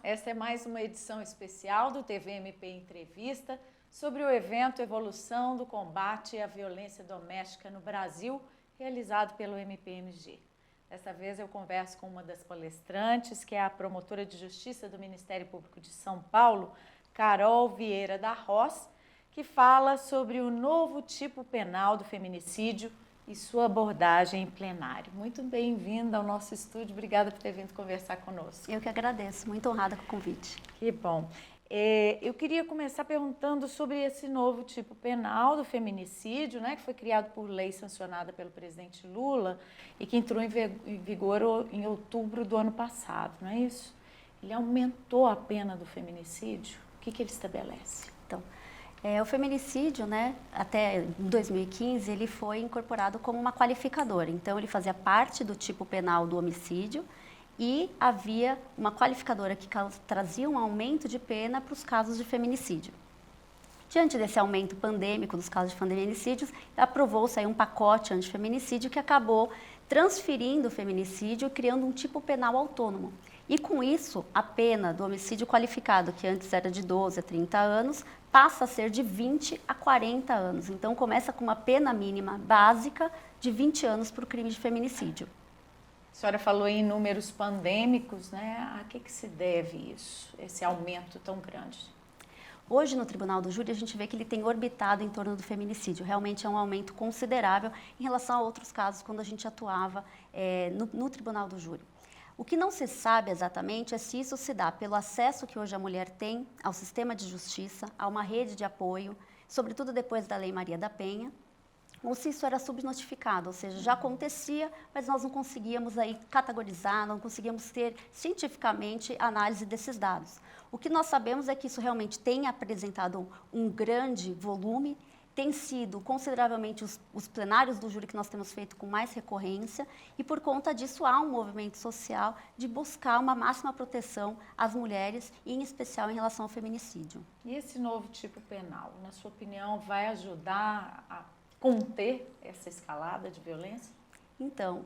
esta é mais uma edição especial do TVMP Entrevista sobre o evento Evolução do Combate à Violência Doméstica no Brasil, realizado pelo MPMG. Dessa vez eu converso com uma das palestrantes, que é a promotora de Justiça do Ministério Público de São Paulo, Carol Vieira da Roz, que fala sobre o novo tipo penal do feminicídio e sua abordagem em plenário. Muito bem-vinda ao nosso estúdio, obrigada por ter vindo conversar conosco. Eu que agradeço, muito honrada com o convite. Que bom. Eu queria começar perguntando sobre esse novo tipo penal do feminicídio, né, que foi criado por lei sancionada pelo presidente Lula e que entrou em vigor em outubro do ano passado, não é isso? Ele aumentou a pena do feminicídio? O que ele estabelece? Então, o feminicídio, né, até 2015, ele foi incorporado como uma qualificadora. Então, ele fazia parte do tipo penal do homicídio e havia uma qualificadora que trazia um aumento de pena para os casos de feminicídio. Diante desse aumento pandêmico dos casos de feminicídios, aprovou-se aí um pacote antifeminicídio que acabou transferindo o feminicídio e criando um tipo penal autônomo. E com isso, a pena do homicídio qualificado, que antes era de 12 a 30 anos, passa a ser de 20 a 40 anos. Então, começa com uma pena mínima básica de 20 anos para o crime de feminicídio. A senhora falou em números pandêmicos, né? A que se deve isso, esse aumento tão grande? Hoje, no Tribunal do Júri, a gente vê que ele tem orbitado em torno do feminicídio. Realmente é um aumento considerável em relação a outros casos, quando a gente atuava no Tribunal do Júri. O que não se sabe exatamente é se isso se dá pelo acesso que hoje a mulher tem ao sistema de justiça, a uma rede de apoio, sobretudo depois da Lei Maria da Penha, ou se isso era subnotificado, ou seja, já acontecia, mas nós não conseguíamos aí categorizar, não conseguíamos ter cientificamente análise desses dados. O que nós sabemos é que isso realmente tem apresentado um grande volume, tem sido consideravelmente os plenários do júri que nós temos feito com mais recorrência e por conta disso há um movimento social de buscar uma máxima proteção às mulheres e em especial em relação ao feminicídio. E esse novo tipo penal, na sua opinião, vai ajudar a conter essa escalada de violência? Então,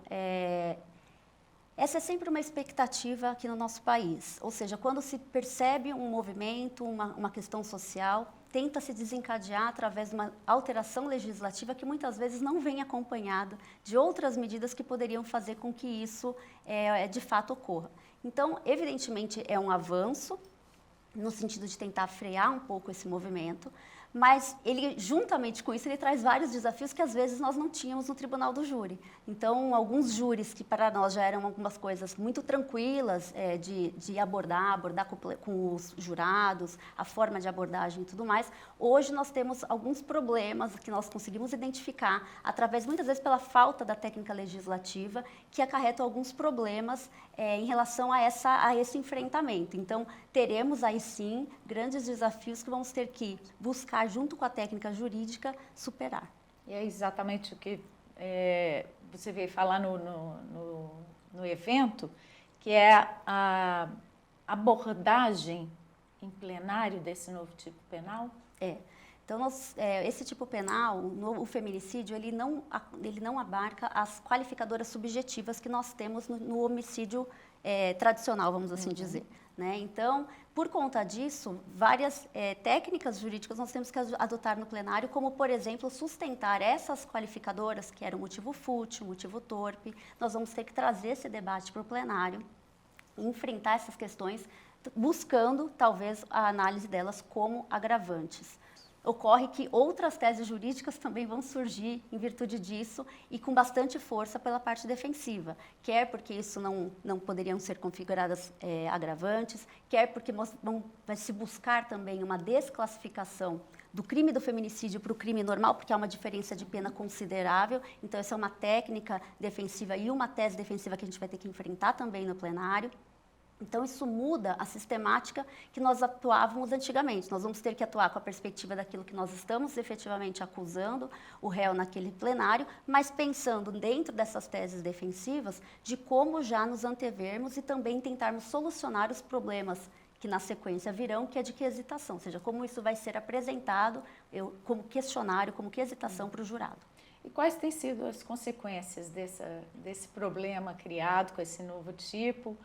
essa é sempre uma expectativa aqui no nosso país, ou seja, quando se percebe um movimento, uma questão social, tenta se desencadear através de uma alteração legislativa que muitas vezes não vem acompanhada de outras medidas que poderiam fazer com que isso de fato ocorra. Então, evidentemente, é um avanço no sentido de tentar frear um pouco esse movimento, mas ele, juntamente com isso, ele traz vários desafios que às vezes nós não tínhamos no Tribunal do Júri. Então, alguns júris que para nós já eram algumas coisas muito tranquilas de abordar com os jurados, a forma de abordagem e tudo mais, hoje nós temos alguns problemas que nós conseguimos identificar através, muitas vezes, pela falta da técnica legislativa, que acarretam alguns problemas em relação a esse enfrentamento. Então, teremos aí sim grandes desafios que vamos ter que buscar junto com a técnica jurídica, superar. E é exatamente o que você veio falar no evento, que é a abordagem em plenário desse novo tipo penal? Então, esse tipo penal, o feminicídio, ele não abarca as qualificadoras subjetivas que nós temos no homicídio tradicional, vamos assim dizer. Né? Então, por conta disso, várias técnicas jurídicas nós temos que adotar no plenário, como, por exemplo, sustentar essas qualificadoras, que era o motivo fútil, motivo torpe. Nós vamos ter que trazer esse debate para o plenário, enfrentar essas questões, buscando, talvez, a análise delas como agravantes. Ocorre que outras teses jurídicas também vão surgir em virtude disso e com bastante força pela parte defensiva, quer porque isso não poderiam ser configuradas agravantes, quer porque vai se buscar também uma desclassificação do crime do feminicídio para o crime normal, porque há uma diferença de pena considerável. Então, essa é uma técnica defensiva e uma tese defensiva que a gente vai ter que enfrentar também no plenário. Então, isso muda a sistemática que nós atuávamos antigamente. Nós vamos ter que atuar com a perspectiva daquilo que nós estamos efetivamente acusando o réu naquele plenário, mas pensando dentro dessas teses defensivas de como já nos antevermos e também tentarmos solucionar os problemas que na sequência virão, que é de quesitação, ou seja, como isso vai ser apresentado como questionário, como quesitação para o jurado. E quais têm sido as consequências desse problema criado com esse novo tipo?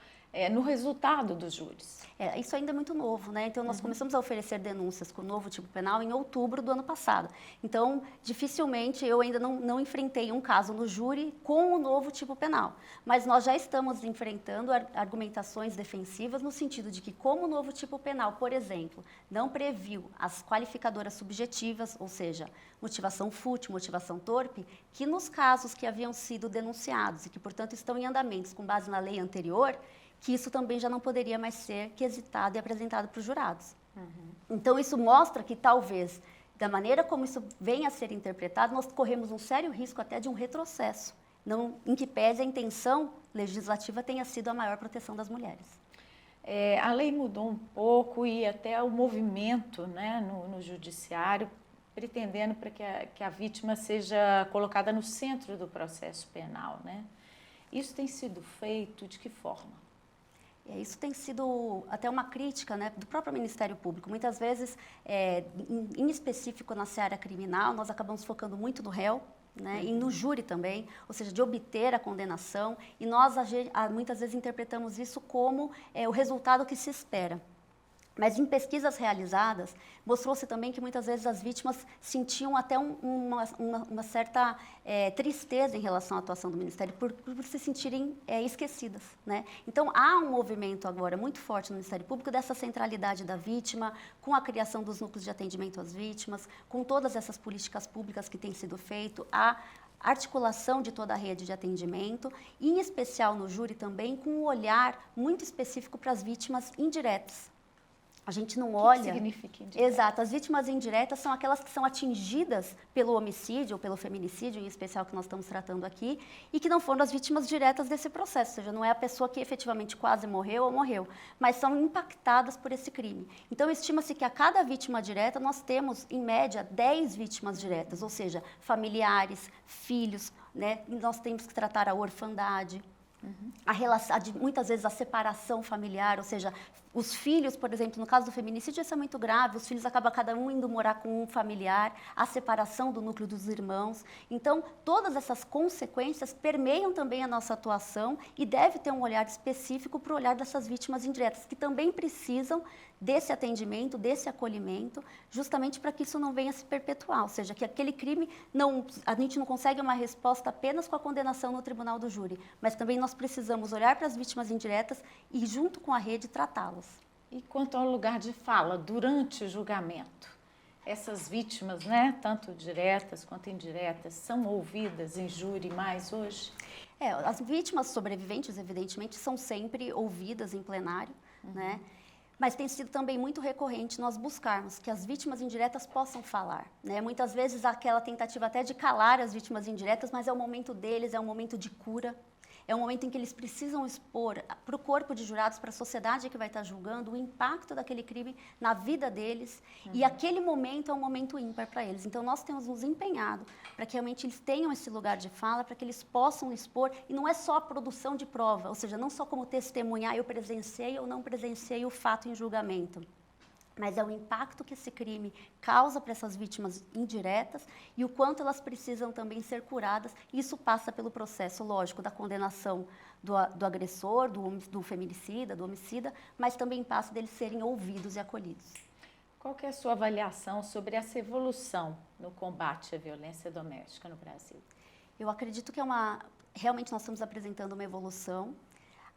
no resultado dos júris? Isso ainda é muito novo, né? Então, nós começamos a oferecer denúncias com o novo tipo penal em outubro do ano passado. Então, dificilmente eu ainda não enfrentei um caso no júri com o novo tipo penal. Mas nós já estamos enfrentando argumentações defensivas no sentido de que, como o novo tipo penal, por exemplo, não previu as qualificadoras subjetivas, ou seja, motivação fútil, motivação torpe, que nos casos que haviam sido denunciados e que, portanto, estão em andamentos com base na lei anterior, que isso também já não poderia mais ser quesitado e apresentado para os jurados. Então, isso mostra que, talvez, da maneira como isso venha a ser interpretado, nós corremos um sério risco até de um retrocesso, em que pese a intenção legislativa tenha sido a maior proteção das mulheres. A lei mudou um pouco e até o movimento, né, no judiciário, pretendendo para que a vítima seja colocada no centro do processo penal, né? Isso tem sido feito de que forma? Isso tem sido até uma crítica, né, do próprio Ministério Público. Muitas vezes, em específico na seara criminal, nós acabamos focando muito no réu, né, e no júri também, ou seja, de obter a condenação, e nós muitas vezes interpretamos isso como o resultado que se espera. Mas em pesquisas realizadas, mostrou-se também que muitas vezes as vítimas sentiam até uma certa tristeza em relação à atuação do Ministério, por se sentirem esquecidas, né? Então, há um movimento agora muito forte no Ministério Público dessa centralidade da vítima, com a criação dos núcleos de atendimento às vítimas, com todas essas políticas públicas que têm sido feitas, a articulação de toda a rede de atendimento, e em especial no júri também, com um olhar muito específico para as vítimas indiretas. A gente não olha... O que significa indireta? Exato. As vítimas indiretas são aquelas que são atingidas pelo homicídio ou pelo feminicídio, em especial que nós estamos tratando aqui, e que não foram as vítimas diretas desse processo, ou seja, não é a pessoa que efetivamente quase morreu ou morreu, mas são impactadas por esse crime. Então, estima-se que a cada vítima direta nós temos, em média, 10 vítimas diretas, ou seja, familiares, filhos, né? E nós temos que tratar a orfandade, muitas vezes a separação familiar, ou seja, os filhos, por exemplo, no caso do feminicídio, isso é muito grave, os filhos acabam cada um indo morar com um familiar, a separação do núcleo dos irmãos. Então, todas essas consequências permeiam também a nossa atuação e deve ter um olhar específico para o olhar dessas vítimas indiretas, que também precisam desse atendimento, desse acolhimento, justamente para que isso não venha a se perpetuar, ou seja, que aquele crime, a gente não consegue uma resposta apenas com a condenação no tribunal do júri, mas também nós precisamos olhar para as vítimas indiretas e, junto com a rede, tratá-las. E quanto ao lugar de fala durante o julgamento? Essas vítimas, né, tanto diretas quanto indiretas, são ouvidas em júri mais hoje? As vítimas sobreviventes, evidentemente, são sempre ouvidas em plenário, né? Mas tem sido também muito recorrente nós buscarmos que as vítimas indiretas possam falar, né? Muitas vezes aquela tentativa até de calar as vítimas indiretas, mas é o momento deles, é um momento de cura, é um momento em que eles precisam expor para o corpo de jurados, para a sociedade que vai estar julgando, o impacto daquele crime na vida deles, e aquele momento é um momento ímpar para eles. Então, nós temos nos empenhado para que realmente eles tenham esse lugar de fala, para que eles possam expor, e não é só a produção de prova, ou seja, não só como testemunhar, eu presenciei ou não presenciei o fato em julgamento, mas é o impacto que esse crime causa para essas vítimas indiretas e o quanto elas precisam também ser curadas. Isso passa pelo processo, lógico, da condenação do agressor, do feminicida, do homicida, mas também passa deles serem ouvidos e acolhidos. Qual que é a sua avaliação sobre essa evolução no combate à violência doméstica no Brasil? Eu acredito que realmente nós estamos apresentando uma evolução.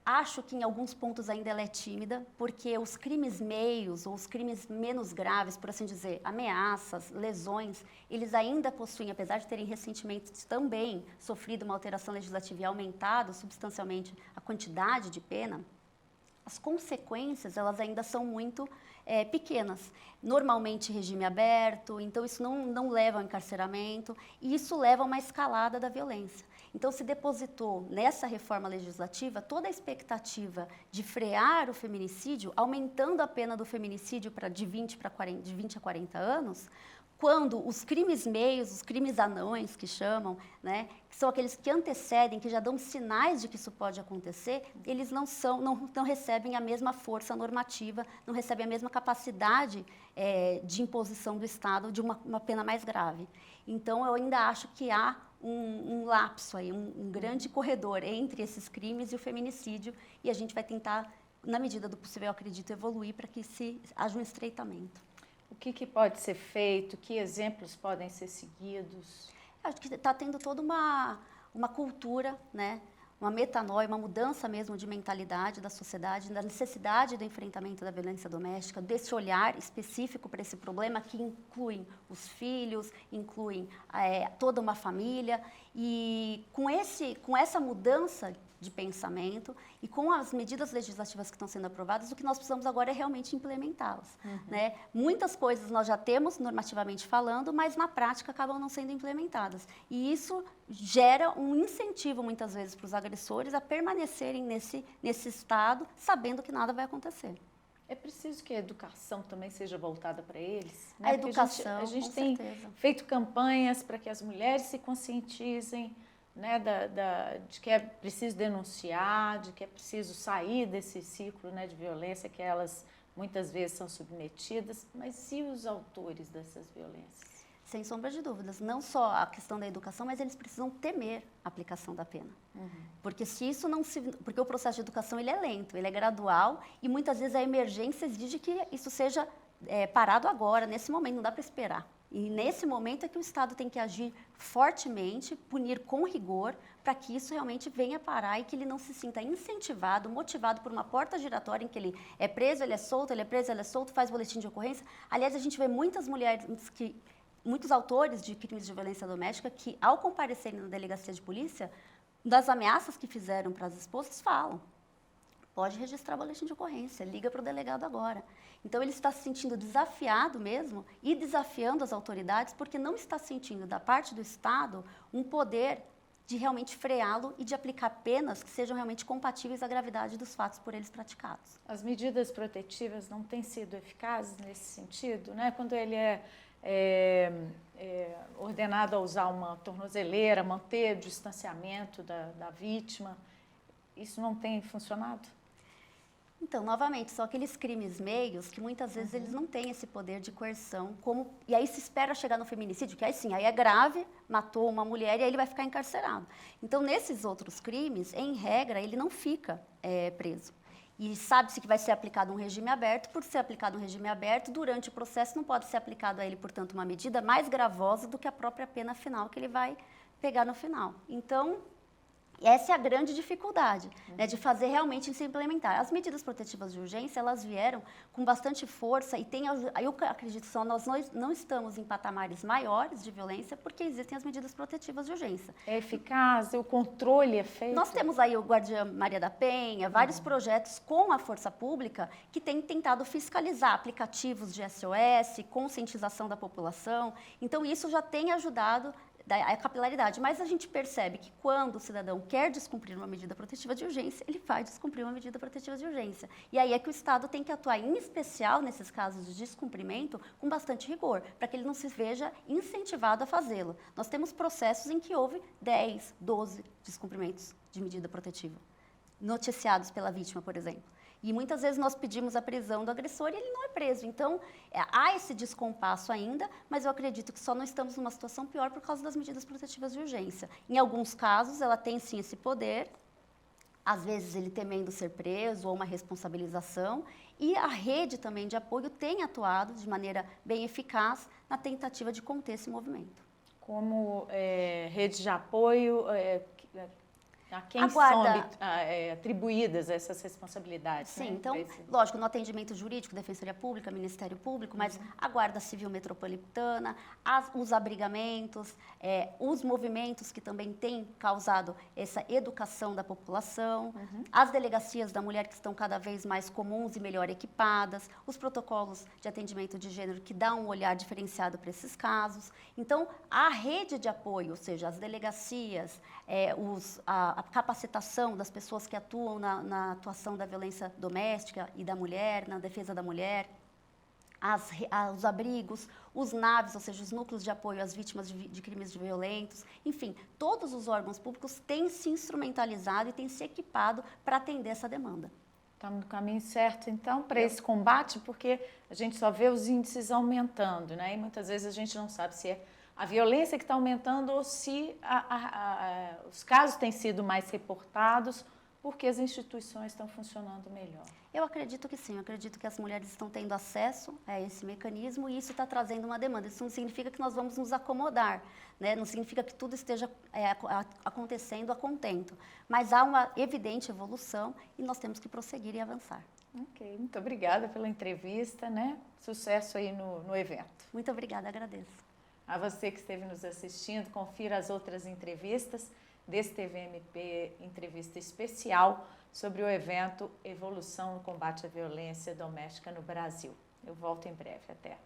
Acho que em alguns pontos ainda ela é tímida, porque os crimes meios ou os crimes menos graves, por assim dizer, ameaças, lesões, eles ainda possuem, apesar de terem recentemente também sofrido uma alteração legislativa e aumentado substancialmente a quantidade de pena, as consequências elas ainda são muito pequenas. Normalmente regime aberto, então isso não leva ao encarceramento e isso leva a uma escalada da violência. Então, se depositou nessa reforma legislativa toda a expectativa de frear o feminicídio, aumentando a pena do feminicídio de 20 a 40 anos, quando os crimes meios, os crimes anões, que chamam, né, que são aqueles que antecedem, que já dão sinais de que isso pode acontecer, eles não recebem a mesma força normativa, não recebem a mesma capacidade de imposição do Estado de uma pena mais grave. Então, eu ainda acho que há um lapso aí, um grande corredor entre esses crimes e o feminicídio, e a gente vai tentar, na medida do possível, eu acredito, evoluir para que haja um estreitamento. O que pode ser feito? Que exemplos podem ser seguidos? Acho que está tendo toda uma cultura, né? Uma metanoia, uma mudança mesmo de mentalidade da sociedade, da necessidade do enfrentamento da violência doméstica, desse olhar específico para esse problema que incluem os filhos, incluem toda uma família. E com essa mudança de pensamento e com as medidas legislativas que estão sendo aprovadas, o que nós precisamos agora é realmente implementá-las. Né? Muitas coisas nós já temos, normativamente falando, mas na prática acabam não sendo implementadas. E isso gera um incentivo, muitas vezes, para os agressores a permanecerem nesse estado, sabendo que nada vai acontecer. É preciso que a educação também seja voltada para eles? Né? A educação, a gente com tem certeza. feito campanhas para que as mulheres se conscientizem, né, de que é preciso denunciar, de que é preciso sair desse ciclo, né, de violência que elas muitas vezes são submetidas. Mas e os autores dessas violências? Sem sombra de dúvidas, não só a questão da educação, mas eles precisam temer a aplicação da pena. Porque se isso não porque o processo de educação ele é lento, ele é gradual e muitas vezes a emergência exige que isso seja parado agora, nesse momento, não dá para esperar. E nesse momento é que o Estado tem que agir fortemente, punir com rigor, para que isso realmente venha parar e que ele não se sinta incentivado, motivado por uma porta giratória em que ele é preso, ele é solto, ele é preso, ele é solto, faz boletim de ocorrência. Aliás, a gente vê muitas mulheres muitos autores de crimes de violência doméstica que, ao comparecerem na delegacia de polícia, das ameaças que fizeram para as esposas, falam: pode registrar boletim de ocorrência, liga para o delegado agora. Então, ele está se sentindo desafiado mesmo e desafiando as autoridades porque não está sentindo, da parte do Estado, um poder de realmente freá-lo e de aplicar penas que sejam realmente compatíveis à gravidade dos fatos por eles praticados. As medidas protetivas não têm sido eficazes nesse sentido, né? Quando ele é ordenado a usar uma tornozeleira, manter o distanciamento da vítima, isso não tem funcionado? Então, novamente, são aqueles crimes meios que muitas vezes eles não têm esse poder de coerção, e aí se espera chegar no feminicídio, que aí sim, aí é grave, matou uma mulher e aí ele vai ficar encarcerado. Então, nesses outros crimes, em regra, ele não fica preso. E sabe-se que vai ser aplicado um regime aberto. Por ser aplicado um regime aberto, durante o processo não pode ser aplicado a ele, portanto, uma medida mais gravosa do que a própria pena final que ele vai pegar no final. Então, essa é a grande dificuldade, né, de fazer realmente se implementar. As medidas protetivas de urgência, elas vieram com bastante força e eu acredito que nós não estamos em patamares maiores de violência porque existem as medidas protetivas de urgência. É eficaz? O controle é feito? Nós temos aí o Guardiã Maria da Penha, vários projetos com a força pública que têm tentado fiscalizar aplicativos de SOS, conscientização da população. Então, isso já tem ajudado a capilaridade, mas a gente percebe que quando o cidadão quer descumprir uma medida protetiva de urgência, ele vai descumprir uma medida protetiva de urgência. E aí é que o Estado tem que atuar, em especial nesses casos de descumprimento, com bastante rigor, para que ele não se veja incentivado a fazê-lo. Nós temos processos em que houve 10, 12 descumprimentos de medida protetiva, noticiados pela vítima, por exemplo. E muitas vezes nós pedimos a prisão do agressor e ele não é preso. Então, há esse descompasso ainda, mas eu acredito que só não estamos numa situação pior por causa das medidas protetivas de urgência. Em alguns casos, ela tem sim esse poder, às vezes ele temendo ser preso ou uma responsabilização, e a rede também de apoio tem atuado de maneira bem eficaz na tentativa de conter esse movimento. Como rede de apoio, a quem são atribuídas essas responsabilidades? Sim, né? então, lógico, no atendimento jurídico, Defensoria Pública, Ministério Público, mas a Guarda Civil Metropolitana, os abrigamentos, os movimentos que também têm causado essa educação da população, as delegacias da mulher que estão cada vez mais comuns e melhor equipadas, os protocolos de atendimento de gênero que dão um olhar diferenciado para esses casos. Então, a rede de apoio, ou seja, as delegacias, a capacitação das pessoas que atuam na atuação da violência doméstica e da mulher, na defesa da mulher, os abrigos, os NAVs, ou seja, os núcleos de apoio às vítimas de crimes violentos, enfim, todos os órgãos públicos têm se instrumentalizado e têm se equipado para atender essa demanda. Estamos no caminho certo, então, para esse combate, porque a gente só vê os índices aumentando, né? E muitas vezes a gente não sabe se é a violência que está aumentando ou se os casos têm sido mais reportados porque as instituições estão funcionando melhor? Eu acredito que sim, eu acredito que as mulheres estão tendo acesso a esse mecanismo e isso está trazendo uma demanda. Isso não significa que nós vamos nos acomodar, né? Não significa que tudo esteja acontecendo a contento, mas há uma evidente evolução e nós temos que prosseguir e avançar. Ok, muito obrigada pela entrevista, né? Sucesso aí no evento. Muito obrigada, agradeço. A você que esteve nos assistindo, confira as outras entrevistas desse TVMP Entrevista Especial sobre o evento Evolução no Combate à Violência Doméstica no Brasil. Eu volto em breve. Até!